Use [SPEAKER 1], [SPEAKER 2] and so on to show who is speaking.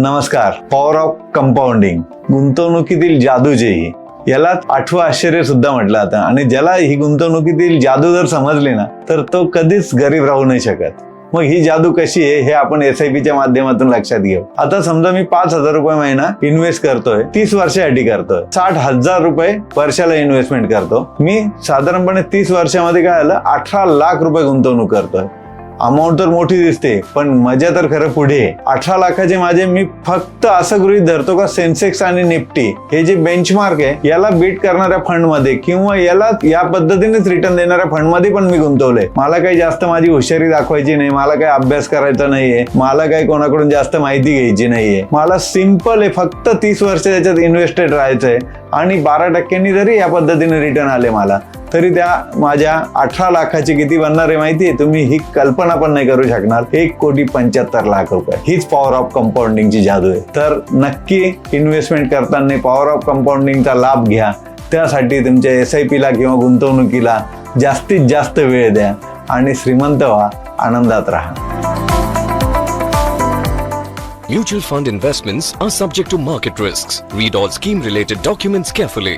[SPEAKER 1] नमस्कार. Power of compounding, गुंतवणुकीतील जादू जे आहे, याला 8वं आश्चर्य सुद्धा म्हटलं जातं. आणि ज्याला ही गुंतवणुकीतील जादू जर समजली ना, तर तो कधीच गरीब राहू नाही शकत. मग ही जादू कशी आहे हे आपण SIP च्या माध्यमातून लक्षात घेऊ. आता समजा मी 5,000 रुपये महिना इन्व्हेस्ट करतोय, 30 वर्षासाठी करतोय, 60,000 रुपये वर्षाला इन्व्हेस्टमेंट करतो. मी साधारणपणे 30 वर्षामध्ये काय आलं, 18 लाख रुपये गुंतवणूक करतोय. अमाऊंट तर मोठी दिसते, पण मजा तर खरं पुढे आहे. 18 लाखाचे माझे मी फक्त असं गृहीत धरतो का सेन्सेक्स आणि निफ्टी हे जे बेंचमार्क आहे याला बीट करणाऱ्या फंड मध्ये किंवा याला या पद्धतीनेच रिटर्न देणाऱ्या फंड मध्ये पण मी गुंतवलंय. मला काही जास्त माझी हुशारी दाखवायची नाही, मला काही अभ्यास करायचा नाहीये, मला काही कोणाकडून जास्त माहिती घ्यायची नाहीये. मला सिंपल आहे, फक्त 30 वर्ष त्याच्यात इन्व्हेस्टेड राहायचंय आणि 12% जरी या पद्धतीने रिटर्न आले मला, तरी त्या माझ्या 18 लाखाची किती बनणार आहे माहितीये? तुम्ही ही कल्पना पण नाही करू शकणार. 1,75,00,000 रुपये. हीच पॉवर ऑफ कंपाऊंडिंगची जादू आहे. तर नक्की इन्व्हेस्टमेंट करताना पॉवर ऑफ कंपाऊंडिंगचा लाभ घ्या. त्यासाठी तुमच्या SIP ला किंवा गुंतवणुकीला जास्तीत जास्त वेळ द्या आणि श्रीमंत व्हा, आनंदात राहा.
[SPEAKER 2] Mutual fund investments are subject to market risks. Read all scheme related documents carefully.